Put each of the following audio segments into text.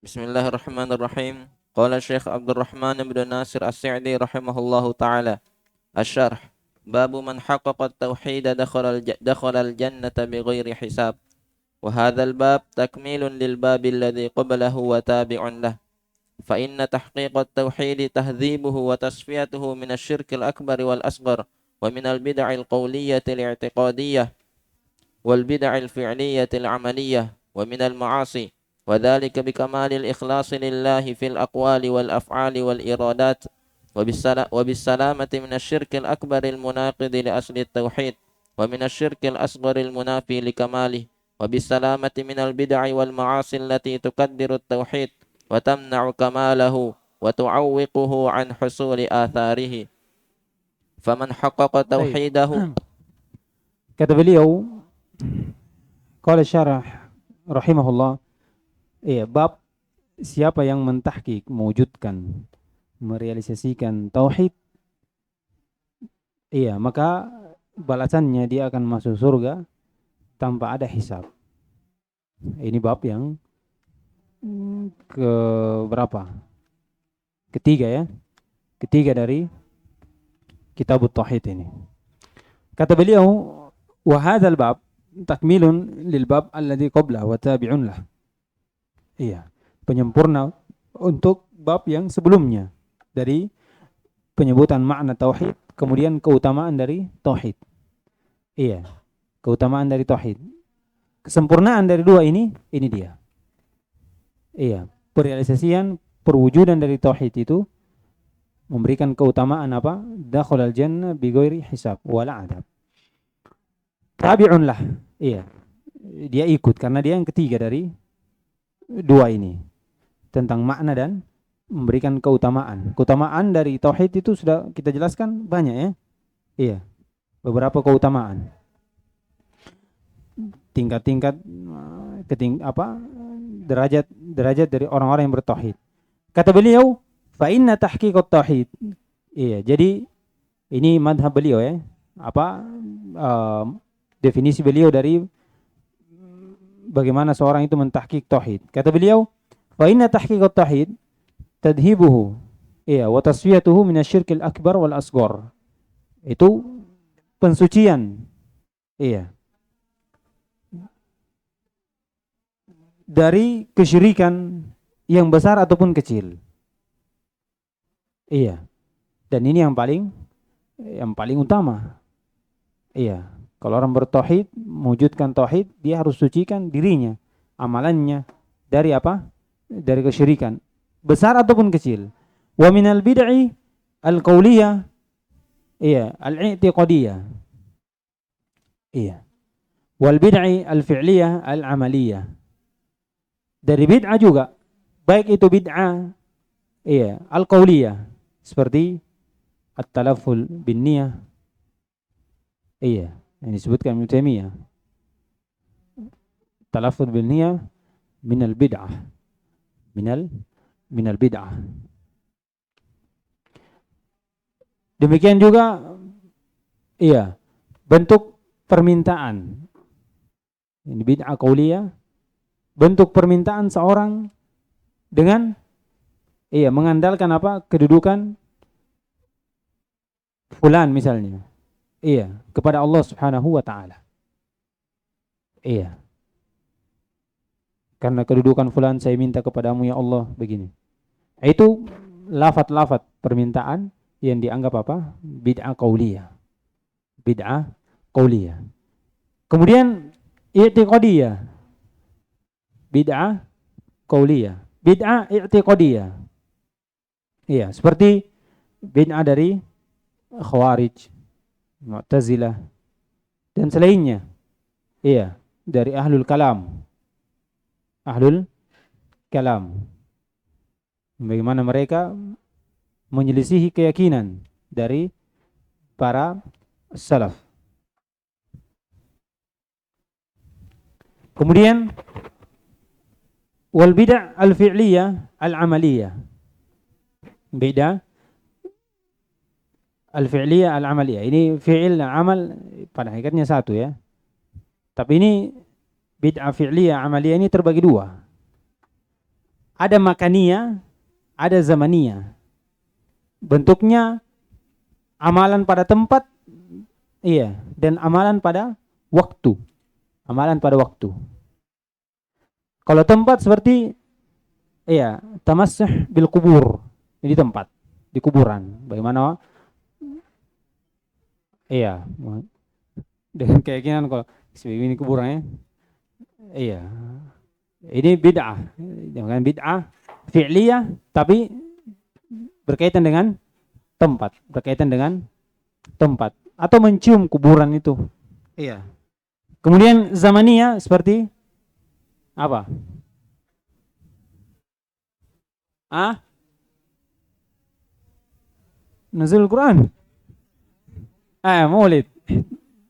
Bismillahirrahmanirrahim. Qala Syekh Abdul Rahman bin Nasir As-Sa'di rahimahullahu taala. Asy-Syarh. Babu man haqqaqa at-tauhid dakhala al-jannata bighairi hisab. Wa hadzal bab takmilun lil babil ladzi qablahu wa tabi'un lah. Fa inna tahqiq at-tauhid tahdhibuhu wa tasfiyatuhu min asy-syirk al-akbar wal asghar wa min al-bid'ah al-qawliyyah al-i'tiqadiyyah wal bid'ah al-fi'liyyah al-'amaliyyah wa min al-ma'asi. وذلك بكمال الإخلاص لله في الأقوال والأفعال والإرادات وبالسلامة من الشرك الأكبر المناقض لأصل التوحيد ومن الشرك الأصغر المنافي لكماله وبالسلامة من البدع والمعاصي التي تكدر التوحيد وتمنع كماله وتعوقه عن حصول آثاره فمن حقق توحيده. Kata beliau, qala syarah rahimahullah, bab siapa yang mentahqiq, mewujudkan, merealisasikan tauhid, maka balasannya dia akan masuk surga tanpa ada hisab. Ini bab yang ke berapa? Ketiga ya. Ketiga dari kitab tauhid ini. Kata beliau, wa hadzal bab takmilun lil bab alladhi qabla wa tabi'un lah. Penyempurna untuk bab yang sebelumnya dari penyebutan makna tauhid, kemudian keutamaan dari tauhid. Keutamaan dari tauhid. Kesempurnaan dari dua ini dia. Perealisasian, perwujudan dari tauhid itu memberikan keutamaan apa? Dakhalal jannah bighairi hisab wala adab. Tabi'un lah. Dia ikut karena dia yang ketiga dari dua ini, tentang makna dan memberikan keutamaan. Keutamaan dari tauhid itu sudah kita jelaskan banyak ya. Beberapa keutamaan. Tingkat-tingkat derajat dari orang-orang yang bertauhid. Kata beliau, fa inna tahqiqat tauhid. Jadi ini madhab beliau ya. Definisi beliau dari bagaimana seorang itu mentahqiq tauhid. Kata beliau, fa inna tahqiqat tauhid tadhibuhu wa tasfiyatuhu min asy-syirkil akbar wal asghar. Itu pensucian dari kesyirikan yang besar ataupun kecil. Dan ini yang paling utama. Kalau orang bertauhid, mewujudkan tauhid, dia harus sucikan dirinya, amalannya dari apa? Dari kesyirikan, besar ataupun kecil. Wa minal bid'i al-qauliyah, al-i'tiqadiyah. Wal bid'i al-fi'liyah al-amaliyah. Dari bid'ah juga, baik itu bid'ah al-qauliyah seperti at-talafful bin niyah. Yang disebutkan Ibnu Taimiyah, talaffuz bil niyah minal bid'ah, minal bid'ah. Demikian juga bentuk permintaan, ini bid'ah qauliyah, bentuk permintaan seorang dengan mengandalkan apa? Kedudukan fulan misalnya. Kepada Allah Subhanahu wa taala. Karena kedudukan fulan saya minta kepadamu ya Allah begini. Itu lafaz-lafaz permintaan yang dianggap apa? Bid'ah qauliyah. Bid'ah qauliyah. Kemudian i'tiqadiyah. Bid'ah qauliyah. Bid'ah i'tiqadiyah. Seperti bid'ah dari Khawarij, Mu'tazilah dan selainnya. Dari ahlul kalam. Bagaimana mereka menyelisihi keyakinan dari para salaf. Kemudian wal bid'ah al-fi'liyah al-amaliyah. Bid'ah al-fi'liyah al-amaliyah. Ini fi'il dan amal pada hakikatnya satu ya. Tapi ini bid'ah fi'liyah amaliyah ini terbagi dua. ada makaniyah, ada zamaniyah. Bentuknya amalan pada tempat, iya, dan amalan pada waktu. Amalan pada waktu. Kalau tempat seperti, iya, tamassuh bil kubur. Ini tempat, di kuburan. Bagaimana? Iya, dengan keyakinan kalau ini kuburannya, iya, ini bid'ah. Jangan bid'ah fi'liyah, tapi berkaitan dengan tempat, berkaitan dengan tempat atau mencium kuburan itu. Iya. Kemudian zamaniyah seperti apa? Nuzul Quran. Maulid.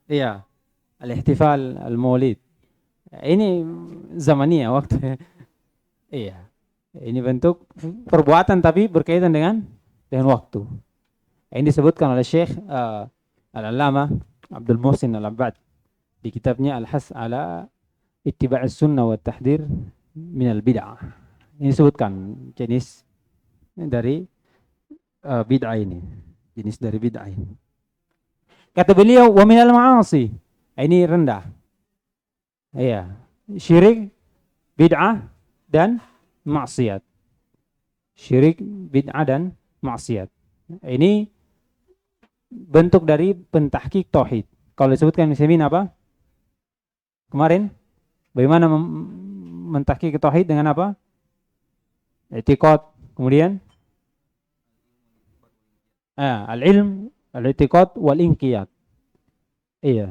Iya. Al-ihtifal al-maulid. Ini zamaniyah waktu. Iya. Ini bentuk perbuatan tapi berkaitan dengan waktu. Ini disebutkan oleh Syekh Al-Allamah Abdul Muhsin Al-Abbad di kitabnya Al-Has ala Ittiba' as-Sunnah wa Tahdir min al-Bid'ah. Ini disebutkan jenis dari bid'ah ini. Jenis dari bid'ah ini. Kata beliau, wa minal ma'asi. Ini rendah. Iya. Syirik, bid'ah, dan maksiat. Syirik, bid'ah, dan maksiat. Ini bentuk dari pentahqiq tauhid. Kalau disebutkan Muslimin apa? Kemarin, bagaimana mentahqiq tauhid dengan apa? I'tiqad, kemudian al-ilm, al-i'tiqad, wal-inqiyad. Iya,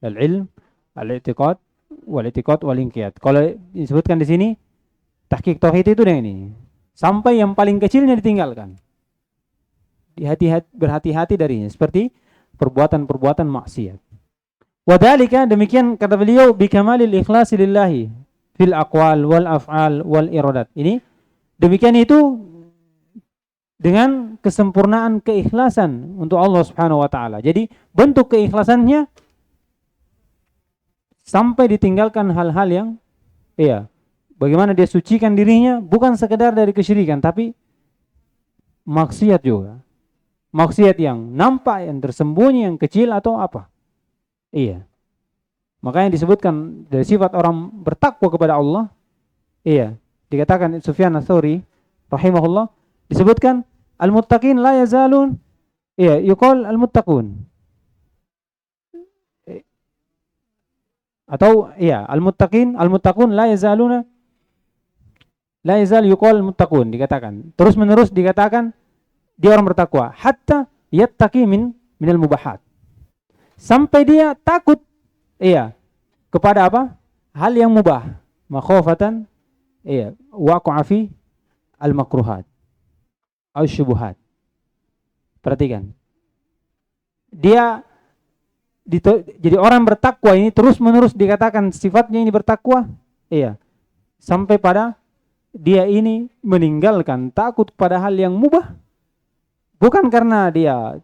al-ilm, al-i'tiqad, wal-i'tiqad, wal-inqiyad. Kalau disebutkan di sini, tahqiq tauhid itu dengan ini. Sampai yang paling kecilnya ditinggalkan. Berhati-hati darinya. Seperti perbuatan-perbuatan maksiat. Wadhalika, demikian kata beliau, bikamalil ikhlasi lillahi fil aqwal wal af'al wal iradat. Ini demikian itu dengan kesempurnaan keikhlasan untuk Allah Subhanahu wa taala. Jadi bentuk keikhlasannya sampai ditinggalkan hal-hal yang bagaimana dia sucikan dirinya bukan sekedar dari kesyirikan tapi maksiat juga. Maksiat yang nampak, yang tersembunyi, yang kecil atau apa. Iya. Makanya disebutkan dari sifat orang bertakwa kepada Allah. Iya. Dikatakan Sufyan Ats-Tsauri rahimahullah, disebutkan al-muttaqin la yazalun. Iya, yuqal al-muttaqun. Atau al-muttaqun la yazaluna, la yazal yuqal al-muttaqun, dikatakan. Terus menerus dikatakan dia orang bertakwa hatta yattaqi minal mubahat. Sampai dia takut kepada apa? Hal yang mubah. Makhofatan waqa'a fi al-makruhat atau syubhat. Perhatikan. Dia jadi orang bertakwa ini terus-menerus dikatakan sifatnya ini bertakwa. Sampai pada dia ini meninggalkan takut pada hal yang mubah. Bukan karena dia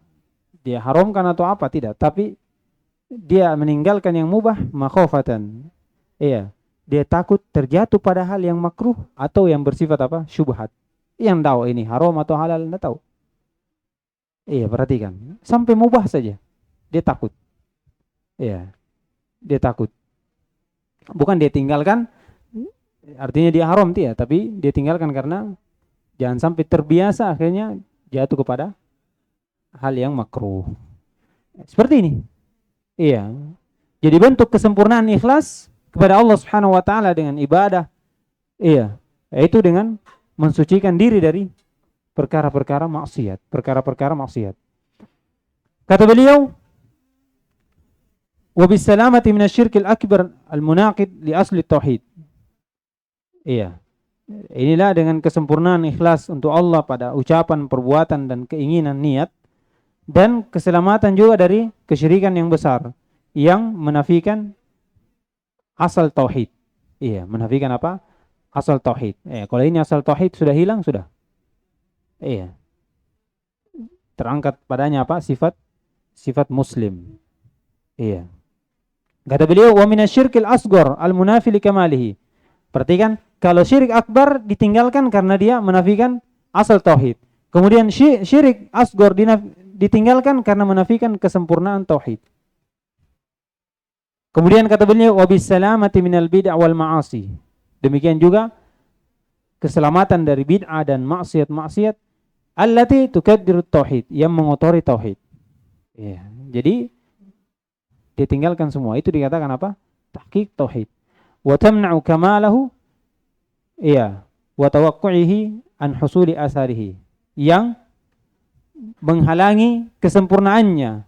haramkan atau apa, tidak, tapi dia meninggalkan yang mubah makhofatan. Dia takut terjatuh pada hal yang makruh atau yang bersifat apa? Syubhat. Yang tahu ini haram atau halal enggak tahu. Perhatikan. Sampai mubah saja dia takut. Dia takut. Bukan dia tinggalkan artinya dia haram tidak, tapi dia tinggalkan karena jangan sampai terbiasa akhirnya jatuh kepada hal yang makruh. Seperti ini. Jadi bentuk kesempurnaan ikhlas kepada Allah Subhanahu wa taala dengan ibadah. Yaitu dengan mensucikan diri dari perkara-perkara maksiat, Kata beliau, wa bisalamati minasyirkil akbar al-munaqid li asli tauhid. Inilah dengan kesempurnaan ikhlas untuk Allah pada ucapan, perbuatan, dan keinginan niat. Dan keselamatan juga dari kesyirikan yang besar. Yang menafikan asal tauhid. Menafikan apa? Asal tauhid. Kalau ini asal tauhid sudah hilang, sudah. Terangkat padanya apa? Sifat muslim. Kata beliau, wa minasyirkil asghar al-munafi li kamalihi. Perhatikan, kalau syirik akbar ditinggalkan karena dia menafikan asal tauhid. Kemudian syirik asghar ditinggalkan karena menafikan kesempurnaan tauhid. Kemudian kata beliau wabissalamati minal bid'ah wal ma'asi. Demikian juga keselamatan dari bid'ah dan maksiat-maksiat allati tukaddiru tauhid, yang mengotori tauhid. Ya, jadi ditinggalkan semua. Itu dikatakan apa? Tahqiq tauhid. Wa tamna'u kamalahu, iya, wa tawaqqu'ihi an husuli asarihi, yang menghalangi kesempurnaannya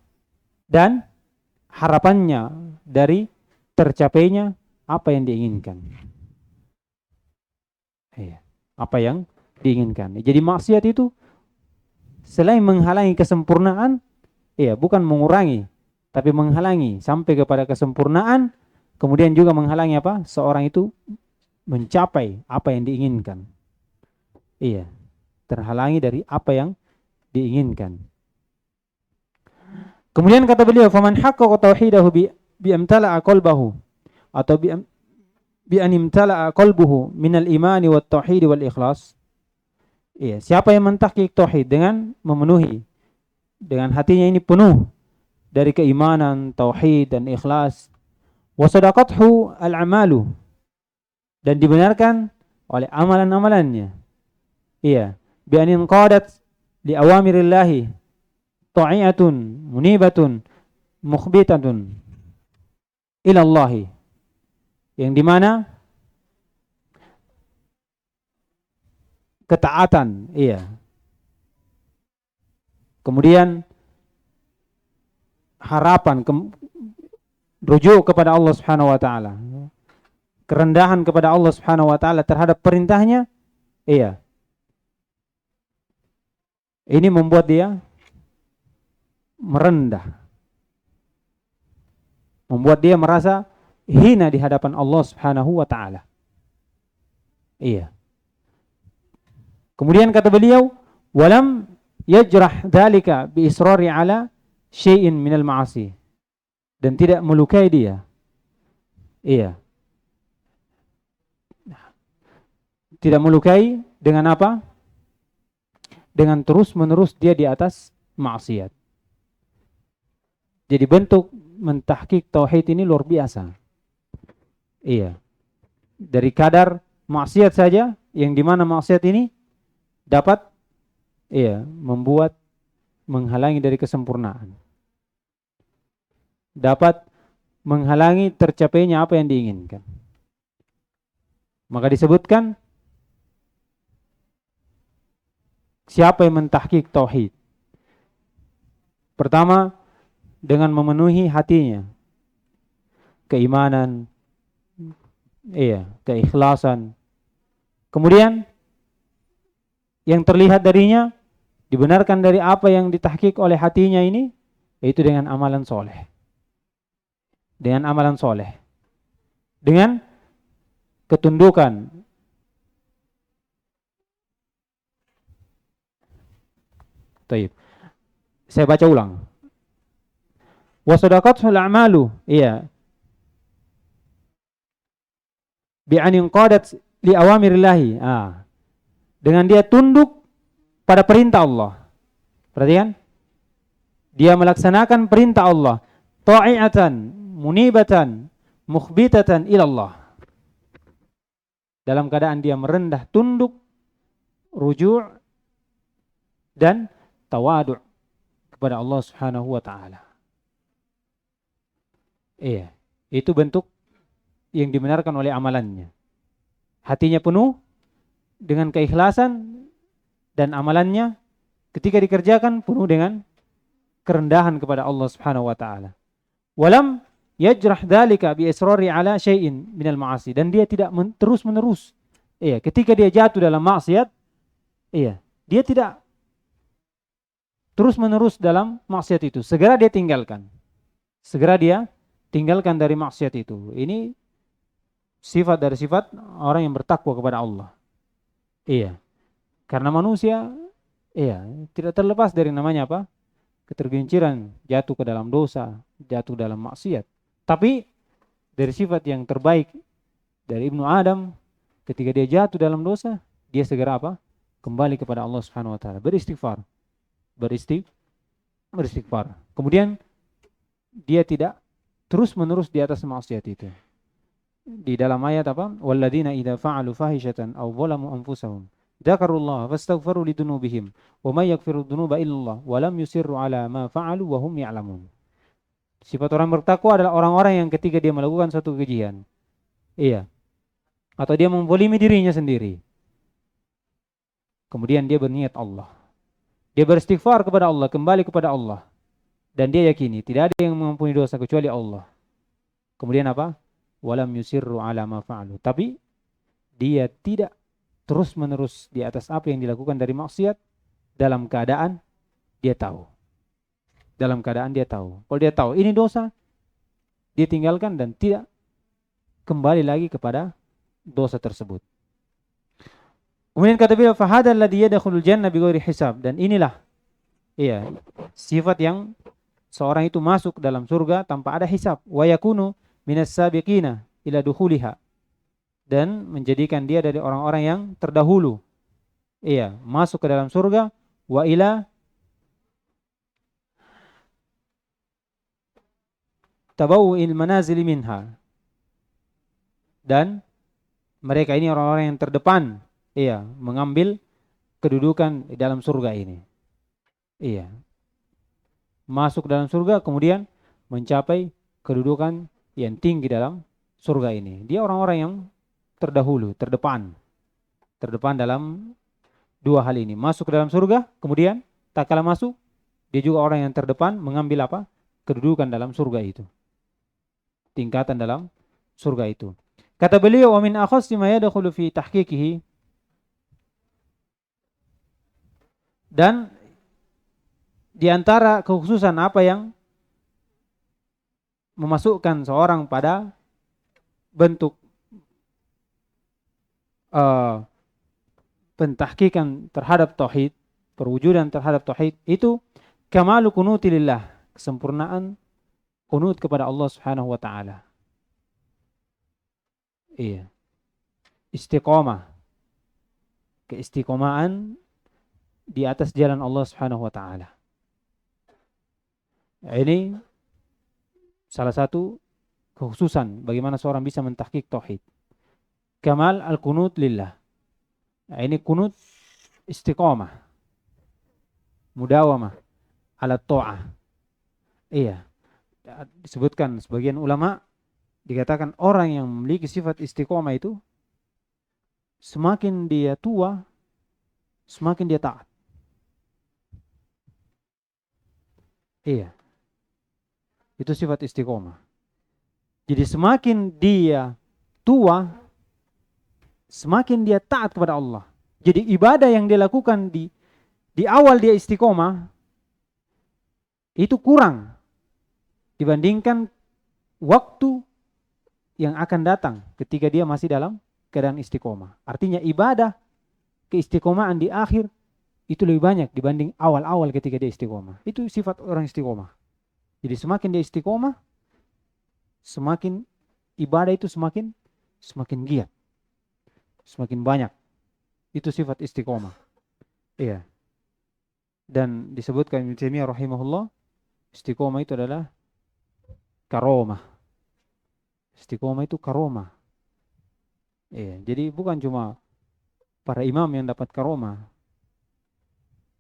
dan harapannya dari tercapainya apa yang diinginkan. Iya, apa yang diinginkan. Jadi maksiat itu selain menghalangi kesempurnaan, iya, bukan mengurangi, tapi menghalangi sampai kepada kesempurnaan, kemudian juga menghalangi apa? Seorang itu mencapai apa yang diinginkan. Iya, terhalangi dari apa yang diinginkan. Kemudian kata beliau, faman haqqaqa tauhidahu bi amtala'a qalbahu, atau bi an imtala'a qalbuhu minal imani wat tauhid wal ikhlas. Iya, siapa yang mentahqiq tauhid dengan memenuhi, dengan hatinya ini penuh dari keimanan, tauhid dan ikhlas, wa sadaqathu al-amalu, dan dibenarkan oleh amalan-amalannya. Iya, bi an inqadat li awamirillahi ta'iatun munibatun mukhbitatun ila Allah, yang dimana ketaatan, iya, kemudian harapan, rujuk kepada Allah Subhanahu wa taala, kerendahan kepada Allah Subhanahu wa taala terhadap perintahnya, iya, ini membuat dia merendah, membuat dia merasa hina di hadapan Allah Subhanahu wa taala. Iya. Kemudian kata beliau, walam yajrah dzalika bi israri ala syai'in minal ma'asi, dan tidak melukai dia. Iya. Tidak melukai dengan apa? Dengan terus-menerus dia di atas maksiat. Jadi bentuk mentahqiq tauhid ini luar biasa. Iya. Dari kadar maksiat saja, yang dimana maksiat ini dapat, iya, membuat menghalangi dari kesempurnaan, dapat menghalangi tercapainya apa yang diinginkan. Maka disebutkan siapa yang mentahqiq tauhid. Pertama, dengan memenuhi hatinya keimanan, iya, keikhlasan. Kemudian yang terlihat darinya dibenarkan dari apa yang ditahqiq oleh hatinya ini, yaitu dengan amalan soleh. Dengan amalan soleh, dengan ketundukan. Taib. Saya baca ulang. Wa sadaqatul a'malu, iya, bi an inqadat li awamirillahi. Dengan dia tunduk pada perintah Allah. Perhatikan, dia melaksanakan perintah Allah, ta'iatan munibatan mukhbitatan ila Allah, dalam keadaan dia merendah, tunduk, rujuk dan tawadu' kepada Allah Subhanahu wa taala. Iya, itu bentuk yang dibenarkan oleh amalannya. Hatinya penuh dengan keikhlasan, dan amalannya ketika dikerjakan penuh dengan kerendahan kepada Allah Subhanahu wa taala. Walam yajrah dzalika bi israri ala syai'in minal ma'asi, dan dia tidak terus-menerus. Iya, ketika dia jatuh dalam maksiat, iya, dia tidak terus-menerus dalam maksiat itu. Segera dia tinggalkan. Segera dia tinggalkan dari maksiat itu. Ini sifat dari sifat orang yang bertakwa kepada Allah. Iya. Karena manusia, iya, tidak terlepas dari namanya apa? Ketergelinciran, jatuh ke dalam dosa, jatuh dalam maksiat. Tapi dari sifat yang terbaik dari Ibnu Adam, Ketika dia jatuh dalam dosa, dia segera apa? Kembali kepada Allah Subhanahu wa taala, beristighfar. Beristighfar. Kemudian dia tidak terus-menerus di atas maksiat itu. Di dalam ayat apa? Walladzina idza fa'alu fahishatan aw zalamu anfusahum dzakarullaha fastaghfaru lidunubihim wa may yaghfiru dzunuba illallah wa lam yusirru ala ma fa'alu wa hum ya'lamun. Sifat orang bertakwa adalah orang-orang yang ketika dia melakukan suatu kejian, iya, atau dia membolimi dirinya sendiri, kemudian dia berniat Allah, dia beristighfar kepada Allah, kembali kepada Allah, dan dia yakini tidak ada yang mengampuni dosa kecuali Allah. Kemudian apa? Walam yusirru ala ma fa'alu. Tapi dia tidak terus-menerus di atas apa yang dilakukan dari maksiat dalam keadaan dia tahu. Dalam keadaan dia tahu. Kalau dia tahu ini dosa, dia tinggalkan dan tidak kembali lagi kepada dosa tersebut. Kemudian kata beliau, fahadha alladhi yadkhulul jannah bighairi hisab, dan inilah sifat yang seorang itu masuk dalam surga tanpa ada hisab. Wa yakunu minas sabiqina ila dukhuliha, dan menjadikan dia dari orang-orang yang terdahulu masuk ke dalam surga. Wa ila tabawu'il manazili minha, dan mereka ini orang-orang yang terdepan mengambil kedudukan di dalam surga ini. Masuk dalam surga kemudian mencapai kedudukan yang tinggi dalam surga ini. Dia orang-orang yang terdahulu, terdepan dalam dua hal ini. Masuk ke dalam surga, kemudian tak kala masuk, dia juga orang yang terdepan mengambil apa? Kedudukan dalam surga itu. Tingkatan dalam surga itu. Kata beliau, wa min akhassi ma yadkhulu fi tahqiqihi, dan di antara kekhususan apa yang memasukkan seorang pada bentuk pentahkikan terhadap tauhid, perwujudan terhadap tauhid, itu kamalu kunuti lillah, kesempurnaan kunut kepada Allah Subhanahu wa taala. Istiqomah, keistiqomahan di atas jalan Allah Subhanahu wa taala. Ini salah satu kekhususan bagaimana seorang bisa mentahqiq tauhid. Kamal al-kunut lillah. Ini kunut istiqomah, mudawamah ala ta'ah. Disebutkan sebagian ulama dikatakan orang yang memiliki sifat istiqomah itu semakin dia tua semakin dia taat. Itu sifat istiqomah. Jadi semakin dia tua, semakin dia taat kepada Allah. Jadi ibadah yang dia lakukan di awal dia istiqomah itu kurang dibandingkan waktu yang akan datang ketika dia masih dalam keadaan istiqomah. Artinya ibadah keistiqomahan di akhir itu lebih banyak dibanding awal-awal ketika dia istiqomah. Itu sifat orang istiqomah. Jadi semakin dia istiqomah, semakin ibadah itu semakin giat, semakin banyak. Itu sifat istiqomah. Dan disebutkan Ibnu Taimiyah rahimahullah, istiqomah itu adalah karomah. Istiqomah itu karomah. Jadi bukan cuma para imam yang dapat karomah.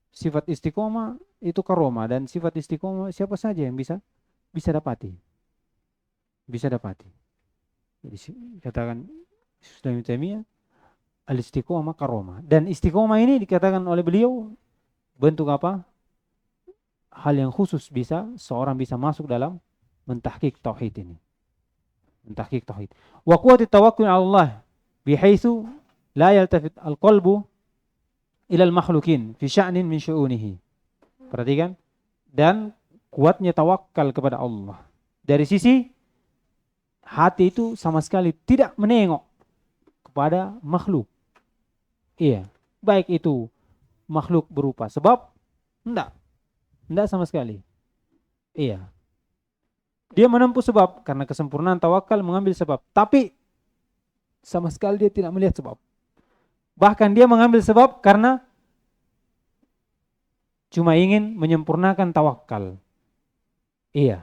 Sifat istiqomah itu karomah, dan sifat istiqomah siapa saja yang bisa dapati. Bisa dapati. Jadi katakan Ibnu Taimiyah, al-istiqomah karomah. Dan istiqomah ini dikatakan oleh beliau bentuk apa? Hal yang khusus seorang bisa masuk dalam mentahqiq tauhid ini. Mentahqiq tauhid. Wa quwwati tawakkul 'ala Allah bihaitsu la yaltafit al-qalbu ila al-makhluqin fi sya'nin min syu'unihi. Perhatikan, dan kuatnya tawakal kepada Allah. Dari sisi hati itu sama sekali tidak menengok kepada makhluk. Baik itu makhluk berupa sebab, enggak sama sekali. Dia menempuh sebab karena kesempurnaan tawakal mengambil sebab, tapi Sama sekali dia tidak melihat sebab. Bahkan dia mengambil sebab karena cuma ingin menyempurnakan tawakal. Iya,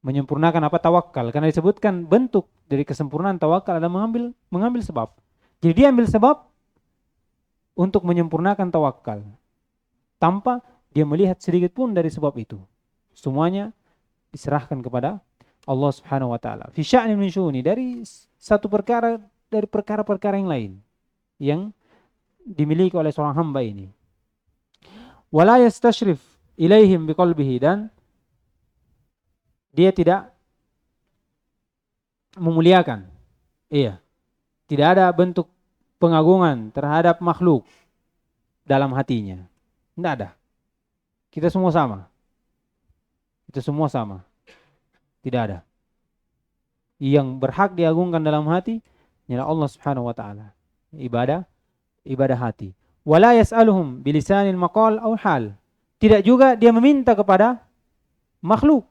menyempurnakan apa tawakal, karena disebutkan bentuk dari kesempurnaan tawakal adalah mengambil sebab. Jadi dia ambil sebab untuk menyempurnakan tawakal tanpa dia melihat sedikit pun dari sebab itu. Semuanya diserahkan kepada Allah Subhanahu wa taala. Fi sya'nin min syu'uni, dari satu perkara dari perkara-perkara yang lain yang dimiliki oleh seorang hamba ini. Wala yastashrif ilaihim biqalbihi, dan dia tidak memuliakan. Iya. Tidak ada bentuk pengagungan terhadap makhluk dalam hatinya. Tidak ada. Kita semua sama. Kita semua sama. Tidak ada. Yang berhak diagungkan dalam hati ialah Allah Subhanahu wa taala. Ibadah hati. Wala yas'aluhum bilisanil maqal aw hal. Tidak juga dia meminta kepada makhluk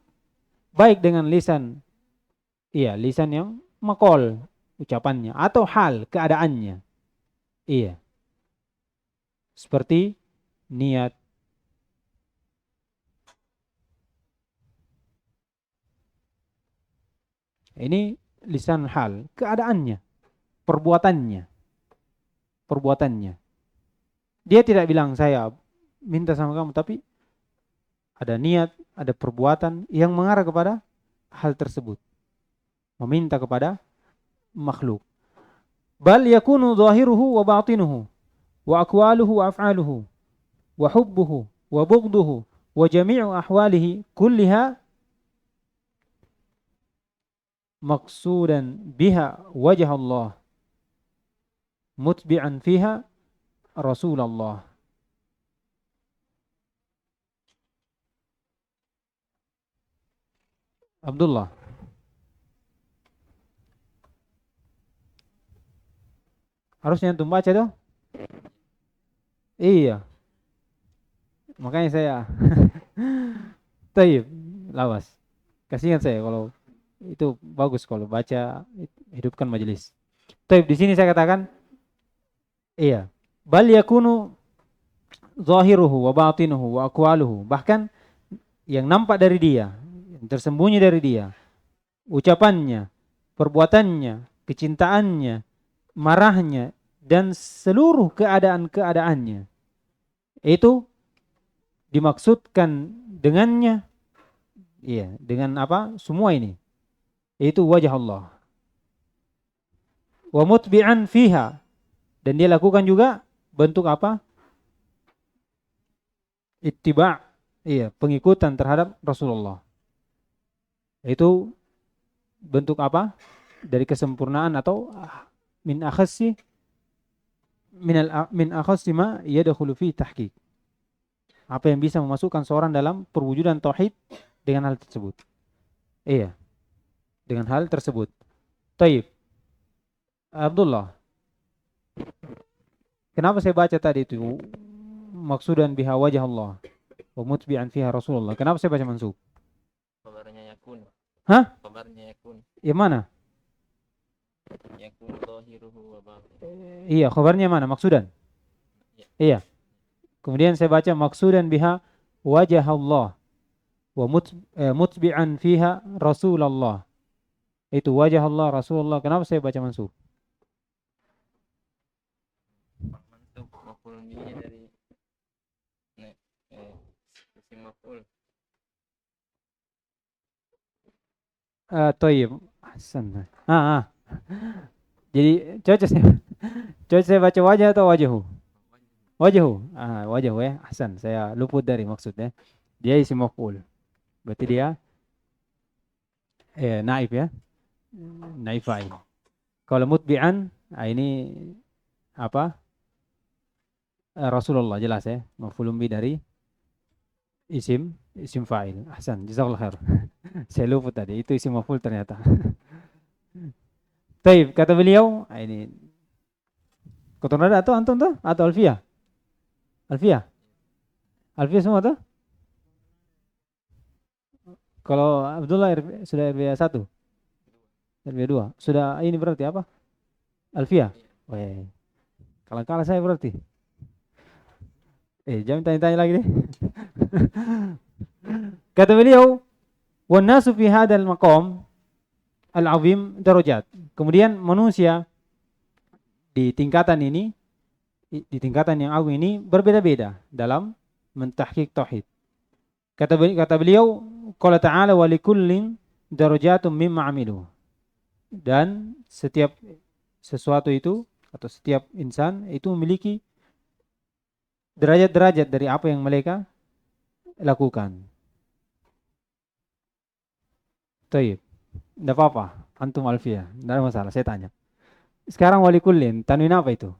baik dengan lisan yang maqal ucapannya atau hal keadaannya. Iya. Seperti niat, ini lisan hal, keadaannya, perbuatannya. Dia tidak bilang saya minta sama kamu, tapi ada niat, ada perbuatan yang mengarah kepada hal tersebut. Meminta kepada makhluk. Bal yakunu zahiruhu wa batinuhu wa aqwaluhu wa af'aluhu wa hubbuhu wa bughduhu wa jami'u ahwalihi kulliha maqsudan biha wajh Allah mutbi'an fiha Rasulullah. Abdullah, harusnya antum baca tuh. Iya, makanya saya taib, lawas. Kasihan saya kalau itu bagus kalau baca, hidupkan majelis. Taib, di sini saya katakan iya, bal yakunu zahiruhu wa batinuhu wa aqwaluhu, bahkan yang nampak dari dia, yang tersembunyi dari dia, ucapannya, perbuatannya, kecintaannya, marahnya, dan seluruh keadaan-keadaannya, itu dimaksudkan dengannya, iya, dengan apa? Semua ini, itu wajah Allah. Wa mutbi'an fiha, dan dia lakukan juga bentuk apa? Ittiba', iya, pengikutan terhadap Rasulullah. Itu bentuk apa? Dari kesempurnaan atau min akhassi min akhassi ma yadkhulu fi tahqiq. Apa yang bisa memasukkan seorang dalam perwujudan tauhid dengan hal tersebut. Iya. Dengan hal tersebut. Taib. Abdullah, kenapa saya baca tadi itu maksudan biha wajah Allah wa mutbi'an fiha Rasulullah? Kenapa saya baca mansub? Khabarnya yakun. Hah? Khabarnya yakun. Yang mana? Yakun zahiruhu wa batinuhu. Iya, khabarnya mana? Maksudan. Iya. Kemudian saya baca maksudan biha wajah Allah wa mutbi'an fiha Rasulullah. Itu wajah Allah, Rasulullah. Kenapa saya baca mansub? Mansub maf'ul bihi dari isim maf'ul. Toyib. Hasan. Jadi coba saya baca wajah atau wajahu? Wajahu. Wajahu ya. Hasan. Saya luput dari maksudnya. Dia isim maf'ul. Berarti dia naib ya. Naib fa'il. Kalau mutbi'an, ini apa? Rasulullah, jelas ya. Maf'ulun bi dari isim fa'il. Hasan. Jazakallah khair. Saya luput tadi. Itu isim maf'ul ternyata. Taib, kata beliau, ini Kotornada atau antum tuh? Atau Alfiyah? Alfiyah? Alfiyah semua tuh? Kalau Abdullah sudah RBA 1? Alfiah 2. Sudah ini berarti apa? Alfiah. Weh, kalah saya berarti. Jangan tanya-tanya lagi deh. Kata beliau, "Wan nasu fi hadzal maqam al-'azim darajat." Kemudian manusia di tingkatan ini, di tingkatan yang agung ini berbeda-beda dalam mentahqiq tauhid. Kata beliau, qala ta'ala wa likullin darajatun mimma 'amilu. Dan setiap sesuatu itu atau setiap insan itu memiliki derajat-derajat dari apa yang mereka lakukan. Taib. Enggak apa-apa. Antum Alfiah. Enggak ada masalah. Saya tanya. Sekarang walikullin. Tanwin apa itu?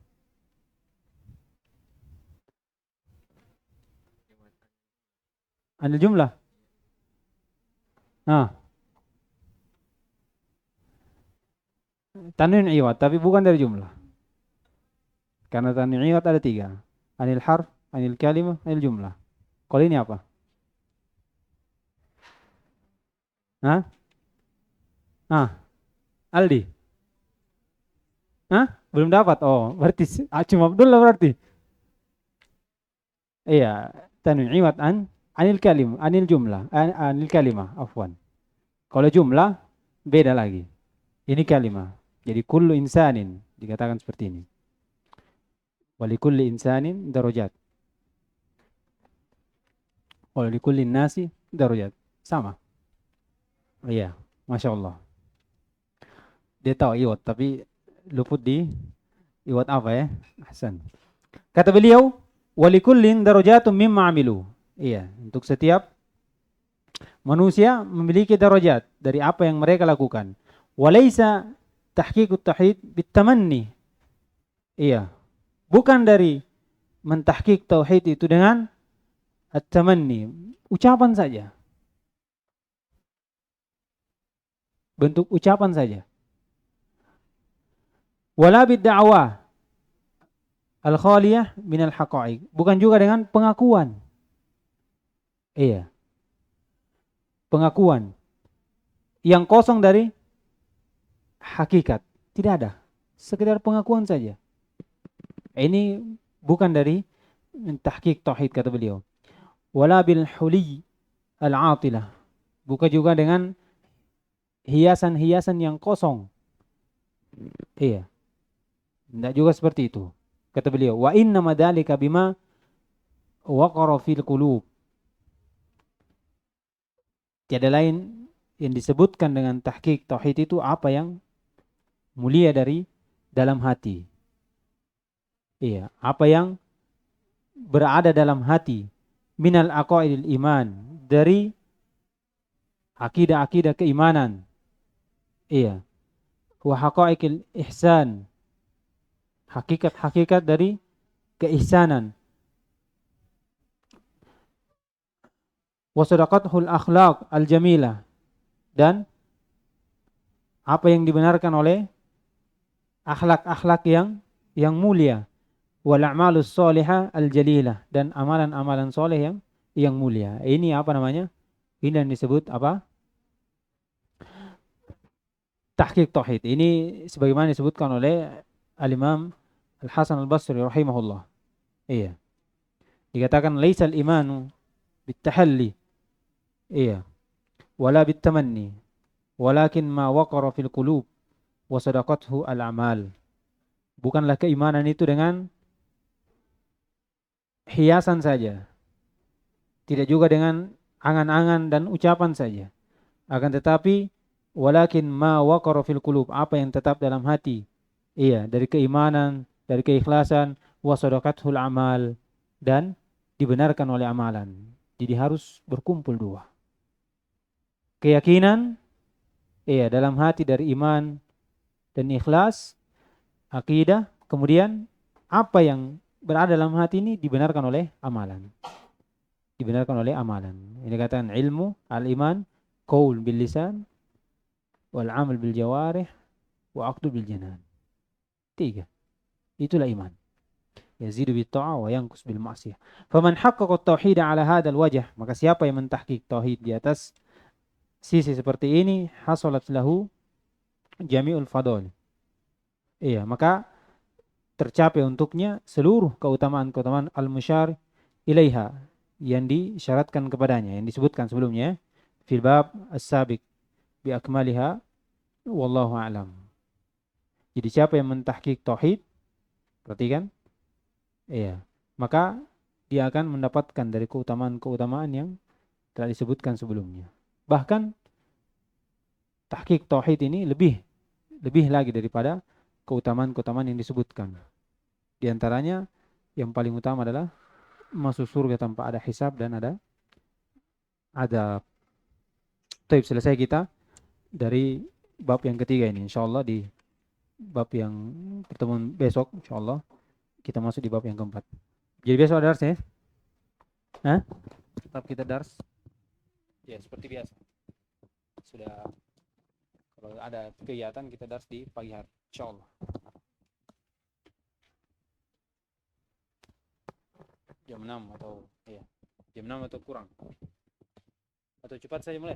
Anil jumlah. Nah. Tanwin iwat. Tapi bukan dari jumlah. Karena tanwin iwat ada 3. Anil harf, anil kalimah, anil jumlah. Kalau ini apa? Hah? Aldi? Belum dapat. Oh, berarti cuma Abdullah berarti. Iya, tanwin iwat anil kalim, anil jumlah, anil kalimah, afwan. Kalau jumlah beda lagi. Ini kalimah. Jadi kullu insanin dikatakan seperti ini. Walikulli insanin darajat. Walikulli nasi darajat. Sama. Iya, Masya Allah. Dia tahu iwat, tapi luput di iwat apa ya? Hasan. Kata beliau, walikullin darajatun mimma amilu. Iya, untuk setiap manusia memiliki darajat dari apa yang mereka lakukan. Walaysa tahqiqut tauhid bitamanni. Iya, bukan dari mentahqiq tauhid itu dengan at-tamanni, ucapan saja. Bentuk ucapan saja. Wala bid-da'wah al-khaliyah minal haqa'iq. Bukan juga dengan pengakuan. Iya. Pengakuan yang kosong dari hakikat. Tidak ada. Sekedar pengakuan saja. Ini bukan dari tahqiq tauhid kata beliau. Wala bil huli al-'atilah. Bukan juga dengan hiasan-hiasan yang kosong. Iya. Tidak juga seperti itu. Kata beliau, wa inna madalika bima waqara fil qulub. Tiada lain yang disebutkan dengan tahqiq tauhid itu apa yang mulia dari dalam hati. Iya, apa yang berada dalam hati minal aqaidil iman, dari akidah-akidah keimanan. Iya. Wa haqaiqil ihsan, hakikat-hakikat dari keihsanan. Wa sadaqathul akhlaq al-jamilah, dan apa yang dibenarkan oleh akhlak-akhlak yang mulia. Wal a'malus shalihah al-jalilah, dan amalan-amalan soleh yang mulia. Ini apa namanya? Ini yang disebut apa? Tahqiq tauhid. Ini sebagaimana disebutkan oleh Al-Imam Al-Hasan Al-Basri rahimahullah. Iya. Dikatakan laisal imanu bitahalli. Iya. Wala bitamanni. Walakin ma waqara fil qulub wa sadaqathu al-amal. Bukanlah keimanan itu dengan hiasan saja. Tidak juga dengan angan-angan dan ucapan saja. Akan tetapi walakin ma waqara fil qulub, apa yang tetap dalam hati. Iya, dari keimanan, dari keikhlasan, wa sadaqathul amal, dan dibenarkan oleh amalan. Jadi harus berkumpul dua. Keyakinan, iya, dalam hati dari iman dan ikhlas, akidah, kemudian apa yang berada dalam hati ini dibenarkan oleh amalan. Dibenarkan oleh amalan. Ini katakan ilmu, al-iman, qaul bil lisan, wal amal bil jawarih, wa aqdu bil janan. 3. Itulah iman. Yazidu bit ta'ah wa yanqus bil ma'siyah. Faman haqqaqa at-tauhid ala hadzal wajh, maka siapa yang mentahqiq tauhid di atas sisi seperti ini, hasalat lahu jami'ul fadl. Iya, maka tercapai untuknya seluruh keutamaan-keutamaan al-musyar ilaiha yang disyaratkan kepadanya, yang disebutkan sebelumnya fil bab as-sabiq bi akmaliha wallahu a'lam. Jadi siapa yang mentahqiq tauhid, perhatikan, iya, maka dia akan mendapatkan dari keutamaan-keutamaan yang telah disebutkan sebelumnya. Bahkan tahqiq tauhid ini lebih lagi daripada keutamaan-keutamaan yang disebutkan. Di antaranya yang paling utama adalah masuk surga tanpa ada hisab dan ada. Baik, selesai kita dari bab yang ketiga ini. Insyaallah di bab yang pertemuan besok, insyaallah kita masuk di bab yang keempat. Jadi besok ada dars ya? Hah? Tetap kita dars. Ya, seperti biasa. Sudah, kalau ada kegiatan kita dars di pagi hari, insyaallah. Jam 6 atau kurang. Atau cepat saja mulai.